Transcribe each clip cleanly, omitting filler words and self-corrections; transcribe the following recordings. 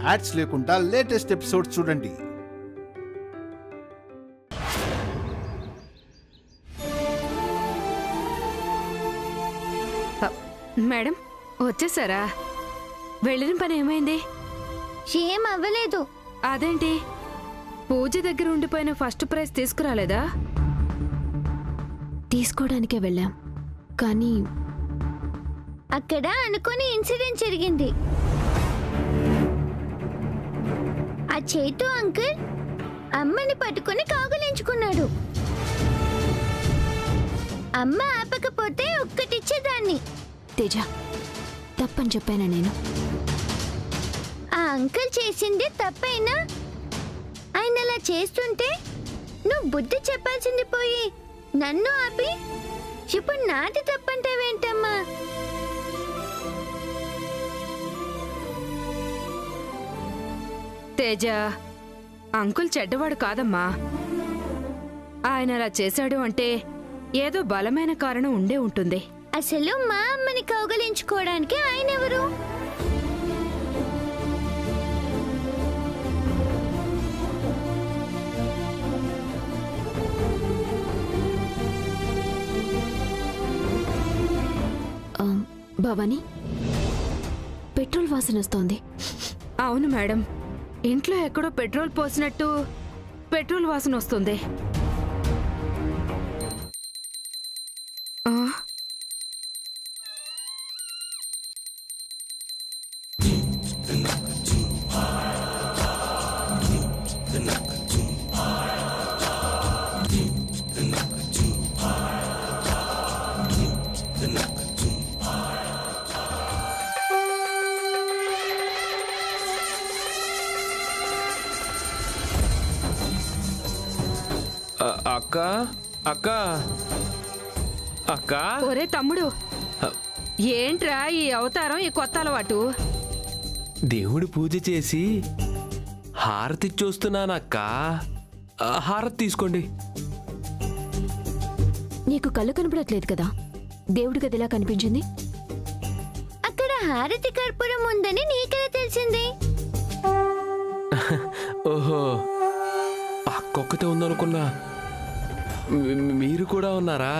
Ads లేకుండా latest episodes చూడండి. Madam వచ్చేసారా? వెళ్ళిన పని ఏమైంది? ఏం అవ్వలేదు. అదేంటి పూజ దగ్గర ఉండిపోయిన ఫస్ట్ ప్రైజ్ తీసుకురాలేదా? తీసుకోవడానికే వెళ్ళాం, కానీ అక్కడ అనుకోని ఇన్సిడెంట్ జరిగింది. ఆ చేతు అంకుల్ అమ్మని పట్టుకుని కాగులించుకున్నాడు. అమ్మ ఆపకపోతే ఒక్కటిచ్చేదాన్ని. తేజ, తప్పని చెప్పానా నేను? ఆ అంకుల్ చేసింది తప్పైనా ఆయన అలా చేస్తుంటే నువ్వు బుద్ధి చెప్పాల్సింది పోయి నన్ను ఆపి ఇప్పుడు నాది తప్పంటావేంటమ్మా? తేజ, అంకుల్ చెడ్డవాడు కాదమ్మా. ఆయన అలా చేశాడు అంటే ఏదో బలమైన కారణం ఉండే ఉంటుంది. అసలు మా అమ్మని కౌగలించుకోవడానికి ఆయన ఎవరు? భవానీ, పెట్రోల్ వాసన వస్తోంది. అవును మేడం, ఇంట్లో ఎక్కడో పెట్రోల్ పోసినట్టు పెట్రోల్ వాసన వస్తుంది. అక్క అక్క అక్క. ఒరే తమ్ముడు, ఏంట్రా ఈ అవతారం, ఈ కొత్త అలవాటు? దేవుడి పూజ చేసి హారతి చూస్తున్నానక్క. హారతి తీసుకోండి. నీకు కళ్ళు కనపడట్లేదు కదా? దేవుడి గదిలా కనిపించింది. అక్కడ హారతి కర్పూరం ఉందని నీకెలా తెలిసింది? ఓహో, అక్కొక్కతే ఉందనుకున్నా. మీరు కూడా ఉన్నారా?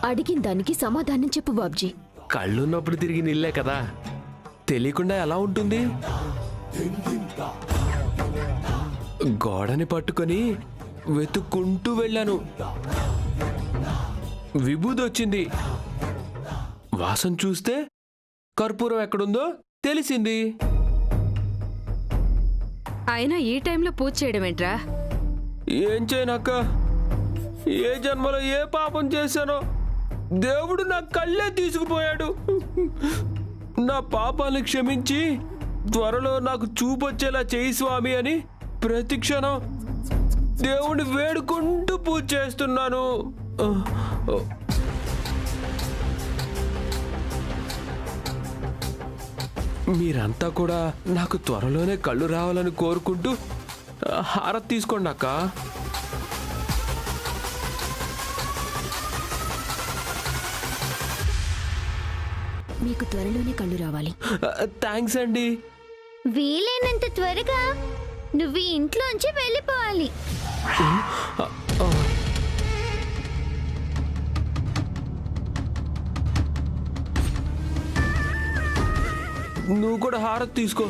అడిగిన దానికి సమాధానం చెప్పు బాబ్జీ. కళ్ళున్నప్పుడు తిరిగి నిల్లే కదా, తెలియకుండా ఎలా ఉంటుంది? గోడని పట్టుకొని వెతుక్కుంటూ వెళ్ళాను. విభూది వచ్చింది. వాసన చూస్తే కర్పూరం ఎక్కడుందో తెలిసింది. అయినా ఈ టైంలో పూజ చేయడం ఏంట్రా? ఏం చేయనక్క, ఏ జన్మలో ఏ పాపం చేశానో దేవుడు నా కళ్ళే తీసుకుపోయాడు. నా పాపాన్ని క్షమించి త్వరలో నాకు చూపొచ్చేలా చేయి స్వామి అని ప్రతి క్షణం దేవుడిని వేడుకుంటూ పూజ చేస్తున్నాను. మీరంతా కూడా నాకు త్వరలోనే కళ్ళు రావాలని కోరుకుంటూ హారతి తీసుకోండి అక్క. మీకు త్వరలోనే కళ్ళు రావాలి. థ్యాంక్స్ అండి. వీలైనంత త్వరగా నువ్వు ఇంట్లోంచి వెళ్ళిపోవాలి. నువ్వు కూడా హారతి తీసుకో.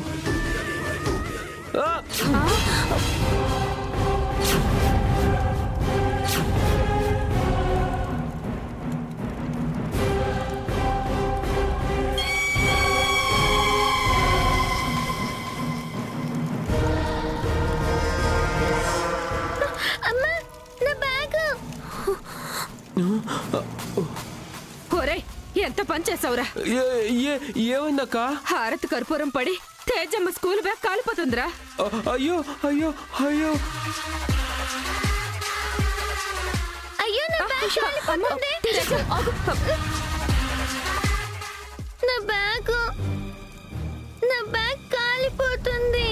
అమ్మా, నా బ్యాగ్. ఒరే, ఎంత పని చేసావురా? ఏమైందక్క? హారతి కర్పూరం పడి తేజమ్మ స్కూల్ బ్యాగ్ కాలిపోతుందిరా. అయ్యో అయ్యో అయ్యో అయ్యో, నా బ్యాగ్ కాలిపోతుంది. నా బ్యాగ్ కాలిపోతుంది.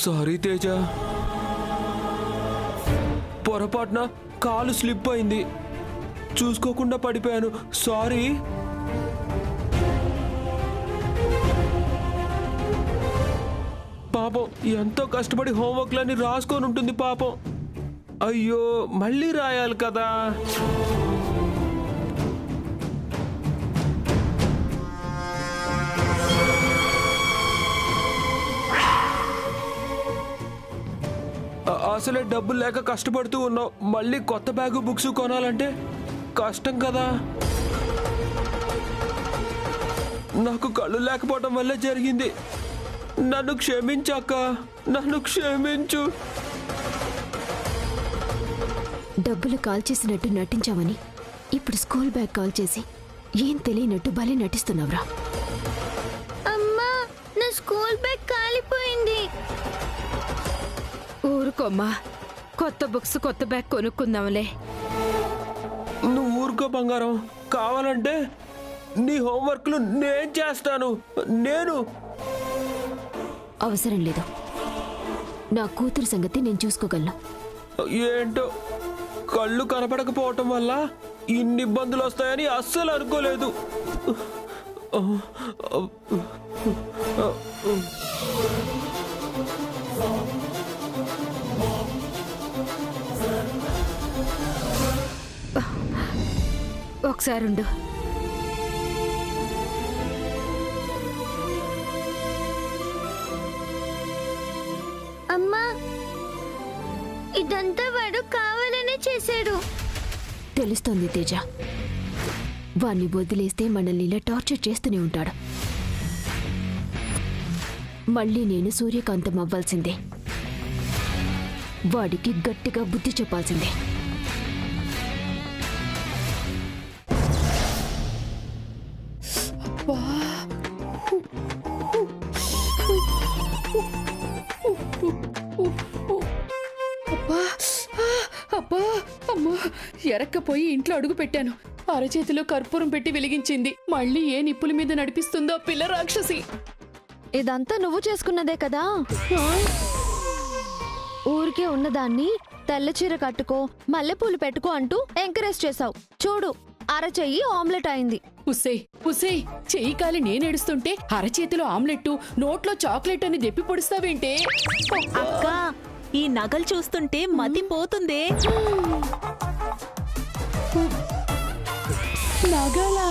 సారీ తేజ, పొరపాటున కాలు స్లిప్ అయింది, చూసుకోకుండా పడిపోయాను. సారీ. పాపం ఎంతో కష్టపడి హోంవర్క్లన్నీ రాసుకొని ఉంటుంది పాపం. అయ్యో, మళ్ళీ రాయాలి కదా. అసలే డబ్బులు లేక కష్టపడుతూ ఉన్నావు, మళ్ళీ కొత్త బ్యాగు బుక్స్ కొనాలంటే కష్టం కదా. నాకు కళ్ళు లేకపోవడం వల్లే జరిగింది. నన్ను క్షమించాక, నన్ను క్షమించు. డబ్బులు కాల్ చేసినట్టు నటించావని ఇప్పుడు స్కూల్ బ్యాగ్ కాల్ చేసి ఏం తెలియనట్టు భలే నటిస్తున్నావురా. అమ్మా, నా స్కూల్ బ్యాగ్ కాలిపోయింది. ఊరుకోమ్మా, కొత్త బుక్స్ కొత్త బ్యాగ్ కొనుక్కుందాంలే. నువ్వు ఊరుకో బంగారం. కావాలంటే నీ హోంవర్క్లు నేను చేస్తాను. నేను అవసరం లేదు, నా కూతురు సంగతి నేను చూసుకోగలను. ఏంటో కళ్ళు కనపడకపోవటం వల్ల ఇన్ని ఇబ్బందులు వస్తాయని అస్సలు అనుకోలేదు. ఒకసారుండు. అమ్మా, ఇదంతా వాడు కావాలనే చేశాడు. తెలుస్తోంది తేజ, వాణ్ణి వదిలేస్తే మనల్ని ఇలా టార్చర్ చేస్తూనే ఉంటాడు. మళ్ళీ నేను సూర్యకాంతం అవ్వాల్సిందే, వాడికి గట్టిగా బుద్ధి చెప్పాల్సిందే. అబ్బా, అమ్మా, ఎరక్కపోయి ఇంట్లో అడుగు పెట్టాను. అరచేతిలో కర్పూరం పెట్టి వెలిగించింది. మళ్ళీ ఏ నిప్పుల మీద నడిపిస్తుందో పిల్ల రాక్షసి. ఇదంతా నువ్వు చేసుకున్నదే కదా. ఊరికే ఉన్నదాన్ని తెల్ల చీర కట్టుకో, మల్లెపూలు పెట్టుకో అంటూ ఎంకరేజ్ చేశావు. చూడు, అరచెయ్యి ఆమ్లెట్ అయింది. ఉస్సే ఉస్సే, చెయ్యి కాలి నేనేడుస్తుంటే అరచేతిలో ఆమ్లెట్, నోట్లో చాక్లెట్ అని దెప్పి పొడుస్తావేంటే? అక్క, ఈ నగలు చూస్తుంటే మతి పోతుందే. నగలా?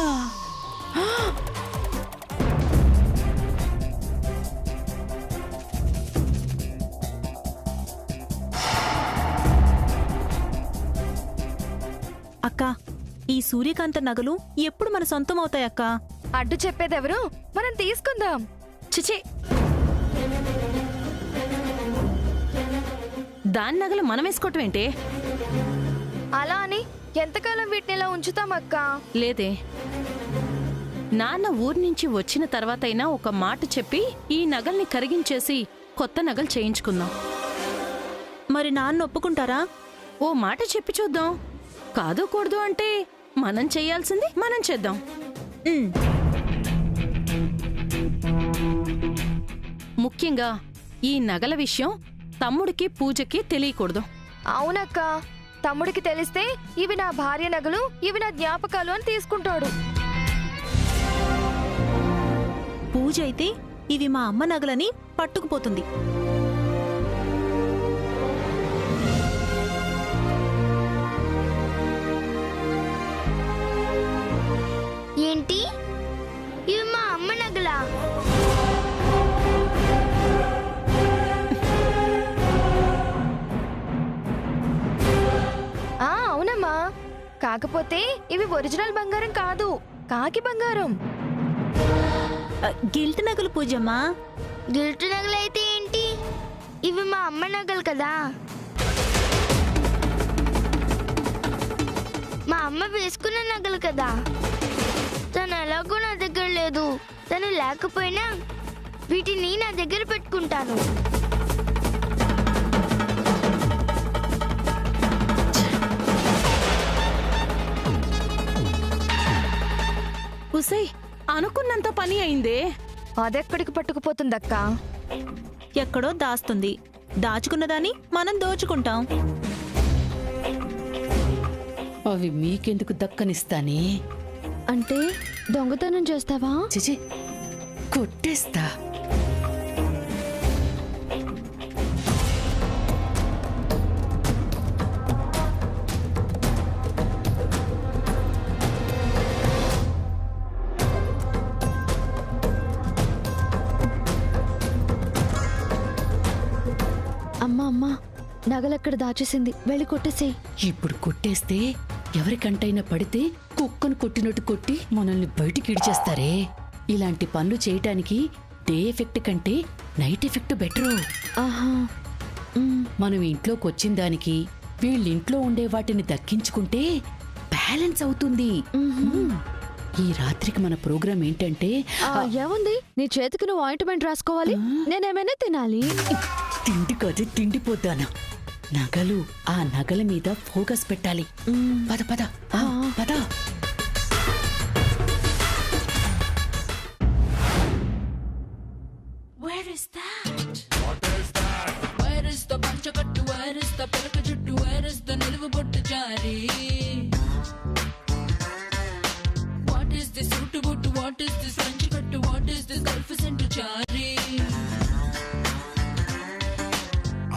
అక్క, ఈ సూర్యకాంత నగలు ఎప్పుడు మన సొంతం అవుతాయక్క? అడ్డు చెప్పేదెవరు? మనం తీసుకుందాం. చిచి, దాని నగలు మనం వేసుకోవటం ఏంటే? అలా అని ఎంతకాలం వీటిని ఇలా ఉంచుతామక్క? లేదే, నాన్న ఊరి నుంచి వచ్చిన తర్వాతైనా ఒక మాట చెప్పి ఈ నగల్ని కరిగించేసి కొత్త నగలు చేయించుకుందాం. మరి నాన్న ఒప్పుకుంటారా? ఓ మాట చెప్పి చూద్దాం. కాదు కూడదు అంటే మనం చెయ్యాల్సింది మనం చేద్దాం. ముఖ్యంగా ఈ నగల విషయం తమ్ముడికి పూజకి తెలియకూడదు. అవునక్క, తమ్ముడికి తెలిస్తే ఇవి నా భార్య నగలు, ఇవి నా జ్ఞాపకాలు అని తీసుకుంటాడు. పూజ అయితే ఇవి మా అమ్మ నగలని పట్టుకుపోతుంది. ఏంటి? ఇవి మా అమ్మ నగలా? అవునమ్మా, కాకపోతే ఇవి ఒరిజినల్ బంగారం కాదు, కాకి బంగారం. గిల్ట్ నగలు పూజమ్మా. గిల్టు నగలు అయితే ఏంటి? ఇవి మా అమ్మ నగలు కదా. మా అమ్మ వేసుకున్న నగలు కదా. తను ఎలాగో నా దగ్గర లేదు. తను లేకపోయినా వీటిని నా దగ్గర పెట్టుకుంటాను. ఉసై, అనుకున్నంత పని అయిందే. అదెక్కడికి పట్టుకుపోతుందక్క? ఎక్కడో దాస్తుంది. దాచుకున్నదాన్ని మనం దోచుకుంటాం. అవి మీకెందుకు దక్కనిస్తానే? అంటే దొంగతనం చేస్తావా? చిచి, కొట్టేస్తా. అమ్మా నగలెక్కడ దాచేసింది, వెళ్ళి కొట్టేసేయ్. ఇప్పుడు కొట్టేస్తే ఎవరికంటైనా పడితే కుక్కను కొట్టినట్టు కొట్టి మనల్ని బయటికి ఇడిచేస్తారే. ఇలాంటి పనులు చేయటానికి డే ఎఫెక్ట్ కంటే నైట్ ఎఫెక్ట్ బెటరు. ఆహా. మనం ఇంట్లోకి వచ్చిన దానికి వీళ్ళింట్లో ఉండే వాటిని దక్కించుకుంటే బ్యాలెన్స్ అవుతుంది. ఈ రాత్రికి మన ప్రోగ్రాం ఏంటంటే ఏముంది, నీ చేతికి నువ్వు ఆయింట్మెంట్ రాసుకోవాలి, నేనేమైనా తినాలి. తిండి కాదు తిండిపోతాను. నగలు, ఆ నగల మీద ఫోకస్ పెట్టాలి. పద పద పద.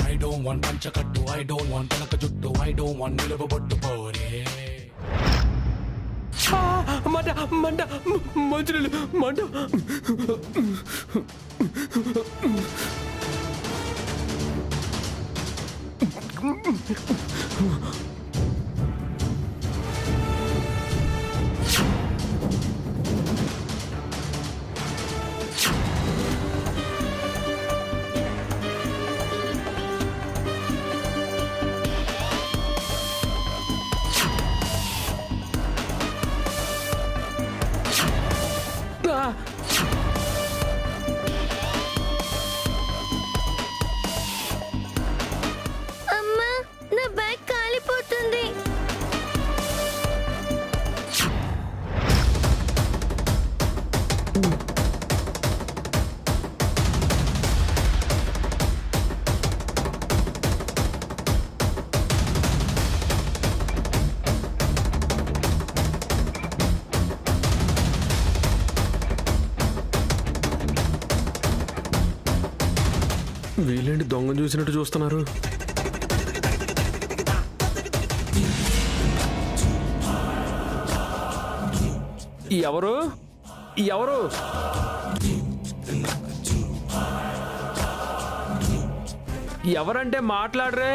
I don't want పంచకట్టు, I don't want తలక జుట్టు, I don't want నిలువ బొట్టు పోరే. మంట మంట మంచులు మంట. అమ్మా, నా బ్యాగ్ కాలిపోతుంది. వీళ్ళేంటి దొంగను చూసినట్టు చూస్తున్నారు? ఎవరు ఎవరు? ఎవరంటే మాట్లాడరే?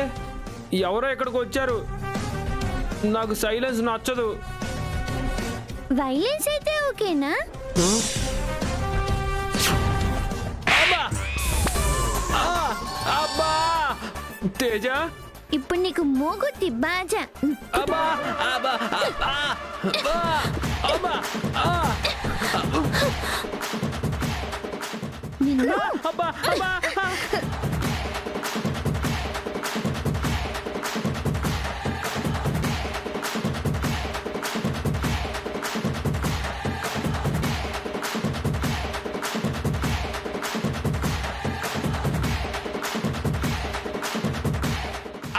ఎవరో ఇక్కడికి వచ్చారు? నాకు సైలెన్స్ నచ్చదు. వైలెన్స్ అయితే ఓకేనా? అబ్బా తేజ, ఇప్పుడు నీకు మోగుద్ది బాజా. అబ్బా అబ్బా అబ్బా అబ్బా నిన్ను అబ్బా అబ్బా.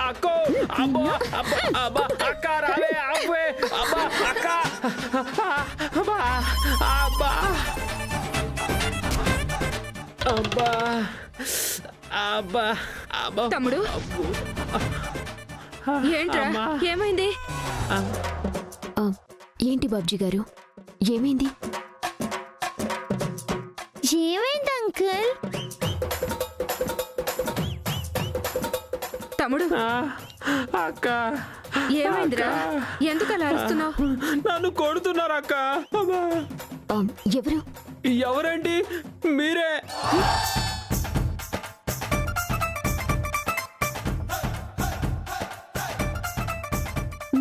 అక్కో అబ్బా అబ్బా అబ్బా అక్క రావే ఆపే అబ్బా అక్క అబ్బా అబ్బా అబ్బా అబ్బా అబ్బా. తమ్ముడు, ఏంట్రా, ఏమైంది? ఏంటి బాబ్జీ గారు, ఏమైంది? ఏమైంది అంకుల్? తమ్ముడు, అక్క ఏమైందిరా? ఎందుకు అలా అరుస్తున్నావు? నన్ను కొడుతున్నారు అక్క. ఎవరు? ఎవరండి? మీరే.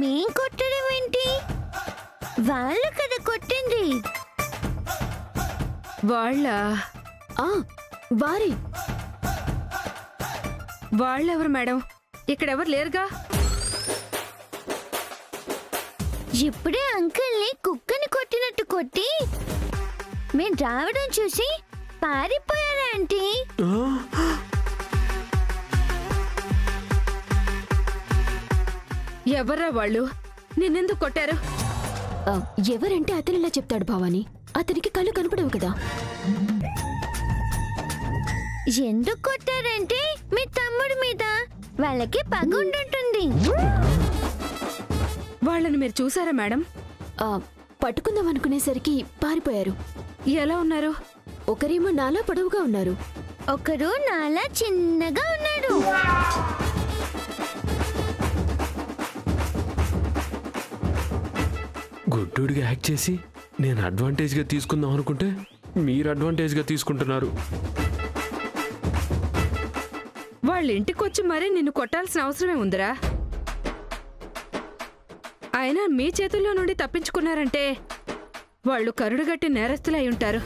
మేం కొట్టడం ఏంటి? వాళ్ళు కదా కొట్టింది. వారే. వాళ్ళెవరు మేడం? ఇక్కడెవరు లేరుగా. ఇప్పుడే అంకుల్ని కుక్కని కొట్టినట్టు కొట్టి మేం రావడం చూసి పారిపోయారా ఆంటీ? ఎవర్రా వాళ్ళు? నిన్నెందుకు కొట్టారు? ఎవరంటే అతనిలా చెప్తాడు భవాని. అతనికి కళ్ళు కనపడవు కదా. ఎందుకు కొట్టారంటే మీ తమ్ముడి మీద వాళ్ళకి పగ ఉండుంటుంది. వాళ్ళని మీరు చూసారా మేడం? పట్టుకుందాం అనుకునేసరికి పారిపోయారు. ఎలా ఉన్నారు? ఒకరేమో నాలా పొడవుగా ఉన్నారు, ఒకరు నాలా చిన్నగా ఉన్నాడు. గుడ్డుడిగా యాక్ట్ చేసి నేను అడ్వాంటేజ్గా తీసుకుందాం అనుకుంటే మీరు అడ్వాంటేజ్గా తీసుకుంటున్నారు. వాళ్ళ ఇంటికి వచ్చి మరీ నిన్ను కొట్టాల్సిన అవసరమే ఉందిరా? అయినా మీ చేతుల్లో నుండి తప్పించుకున్నారంటే వాళ్ళు కరుడుగట్టి నేరస్తులై ఉంటారు.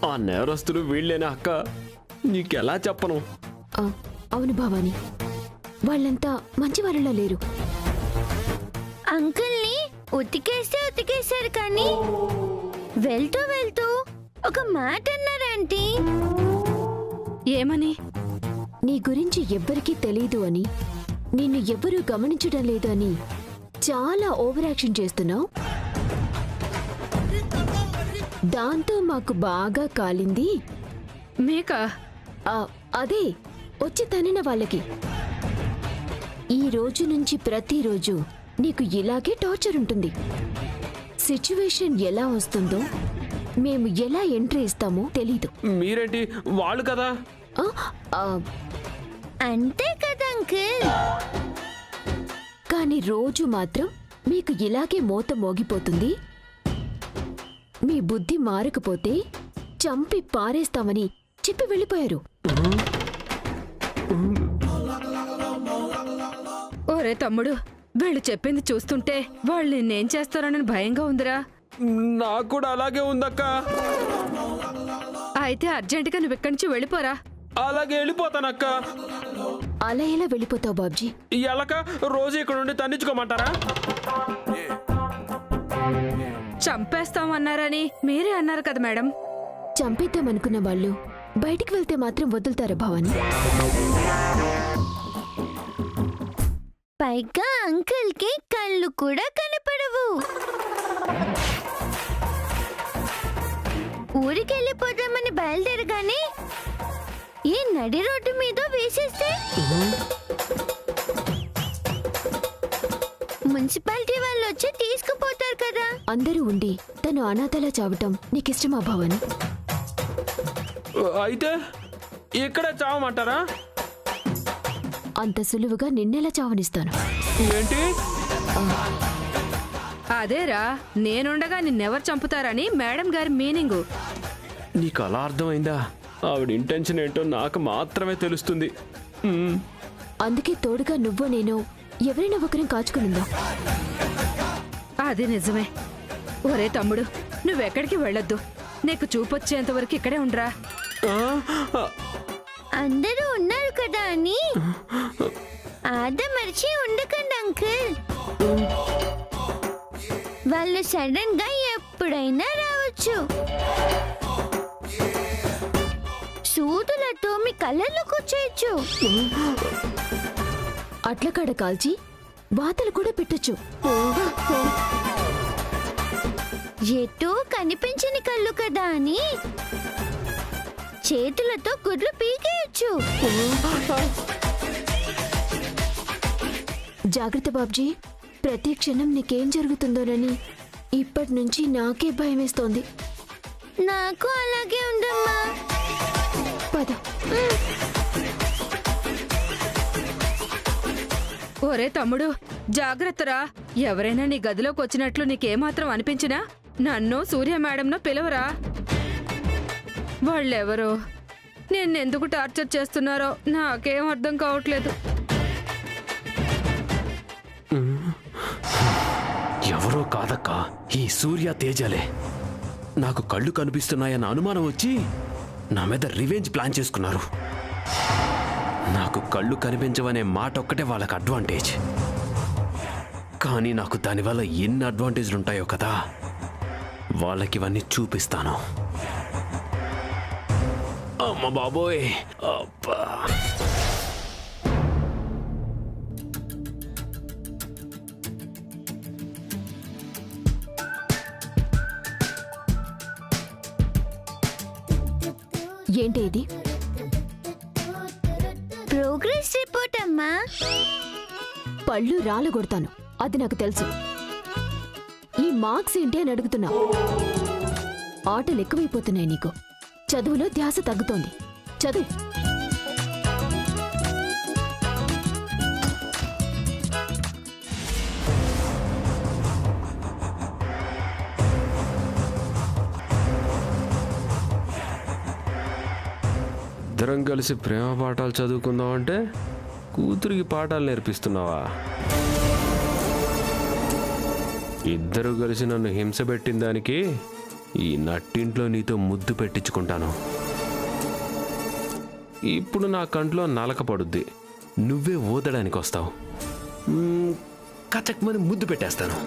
ఆ నేరస్తులు వీళ్ళేనా అక్క? నీకెలా చెప్పను? అవును భవాని, వాళ్ళంతా మంచి వాళ్ళలా లేరు. అంకుల్ని ఉతికేశారు కానీ వెళ్తూ వెళ్తూ ఒక మాట అన్నారంటీ. ఏమని? నీ గురించి ఎవ్వరికీ తెలీదు అని, నిన్ను ఎవ్వరూ గమనించడం లేదు అని చాలా ఓవర్ యాక్షన్ చేస్తున్నావు. దాంతో మాకు బాగా కాలింది. మీకా? అదే వచ్చి తనిన వాళ్ళకి. ఈ రోజు నుంచి ప్రతిరోజు నీకు ఇలాగే టార్చర్ ఉంటుంది. సిచ్యువేషన్ ఎలా వస్తుందో, మేము ఎలా ఎంట్రీ ఇస్తామో తెలీదు. మీరేంటి? వాళ్ళు కదా. అంతే కదా అంకుల్. కానీ రోజు మాత్రం మీకు ఇలాగే మోత మోగిపోతుంది. మీ బుద్ధి మారకపోతే చంపి పారేస్తామని చెప్పి వెళ్ళిపోయారు. ఓరే తమ్ముడు, వీళ్ళు చెప్పింది చూస్తుంటే వాళ్ళు నిన్నేం చేస్తారోనని భయంగా ఉందిరా. నాకు కూడా అలాగే ఉందక్క. అయితే అర్జెంటుగా నువ్వు ఇక్కడి నుంచి వెళ్ళిపోరా. అలాగే వెళ్ళిపోతానక్క. అలా ఎలా వెళ్ళిపోతావు బాబ్జీ? ఎలక రోజు ఇక్కడ నుండి తన్నించుకోమంటారా? చంపేస్తామన్నారని మీరే అన్నారు కదా మేడం. చంపేద్దామనుకున్న వాళ్ళు బయటికి వెళ్తే మాత్రం వదులుతారా భవాని? పైగా అంకుల్ కి కళ్ళు కూడా కనపడవు. ఊరికెళ్ళిపోదామని బయలుదేరగానే ఈ నడి రోడ్డు మీద వేసేస్తే మున్సిపాలిటీ వాళ్ళు వచ్చి తీసుకుపోతారు కదా. అందరూ ఉండి తను అనాథలా చావటం నీకిష్టమా భవాని? అయితే ఇక్కడే చావమంటారా? అంత సులువుగా నిన్నెలా చావనిస్తాను? ఏంటి? అదేరా, నేనుండగా నిన్నెవరు చంపుతారని మేడం గారి మీనింగు. నీకు అలా అర్థమైందా? ఆవిడ ఇంటెన్షన్ ఏంటో నాకు మాత్రమే తెలుస్తుంది. అందుకే తోడుగా నువ్వో నేను ఎవరైనా ఒకరిని కాచుకునిందా? అది నిజమే. ఒరే తమ్ముడు, నువ్వెక్కడికి వెళ్ళొద్దు. నీకు చూపొచ్చేంత వరకు ఇక్కడే ఉండరా. అందరూ ఉన్నారు కదా అని మరిచి ఉండకండి అంకుల్. వాళ్ళు సడన్ గా ఎప్పుడైనా రావచ్చు. సూదులతో మీ కళ్ళల్లో కూర్చోయచ్చు. అట్ల కాడ కాల్చి వాతలు కూడా పెట్టొచ్చు. ఎటూ కనిపించని కళ్ళు కదా అని చేతులతో గుడ్లు పీకేయచ్చు. జాగ్రత్త బాబ్జీ, ప్రతి క్షణం నీకేం జరుగుతుందోనని ఇప్పటి నుంచి నాకే భయం వేస్తోంది. నాకు అలాగే ఉండమ్మా. పద. ఒరే తమ్ముడు, జాగ్రత్తరా. ఎవరైనా నీ గదిలోకి వచ్చినట్లు నీకేమాత్రం అనిపించినా నన్ను సూర్య మేడంను పిలవరా. వాళ్ళెవరో నిన్నెందుకు టార్చర్ చేస్తున్నారో నాకేం అర్థం కావట్లేదు. ఎవరో కాదక్క, ఈ సూర్య తేజలే. నాకు కళ్ళు కనిపిస్తున్నాయన్న అనుమానం వచ్చి నా మీద రివెంజ్ ప్లాన్ చేసుకున్నారు. నాకు కళ్ళు కనిపించవనే మాట ఒక్కటే వాళ్ళకి అడ్వాంటేజ్. కానీ నాకు దానివల్ల ఎన్ని అడ్వాంటేజ్లు ఉంటాయో కదా, వాళ్ళకి ఇవన్నీ చూపిస్తాను. అమ్మ బాబోయ్, అబ్బా. ఏంటి ఇది? ప్రోగ్రెస్ రిపోర్ట్ అమ్మా. పళ్ళు రాలగొడతాను, అది నాకు తెలుసు. ఈ మార్క్స్ ఏంటి అని అడుగుతున్నా. ఆటలు ఎక్కువైపోతున్నాయి నీకు. చదువులో ధ్యాస తగ్గుతోంది. చదువు. ఇద్దరం కలిసి ప్రేమ పాఠాలు చదువుకుందాం అంటే కూతురికి పాఠాలు నేర్పిస్తున్నావా? ఇద్దరు కలిసి నన్ను హింస పెట్టిన దానికి ఈ నట్టింట్లో నీతో ముద్దు పెట్టించుకుంటాను. ఇప్పుడు నా కంట్లో నలక పడుద్ది, నువ్వే ఊదడానికి వస్తావు. కచక్ మంది ముద్దు పెట్టేస్తాను.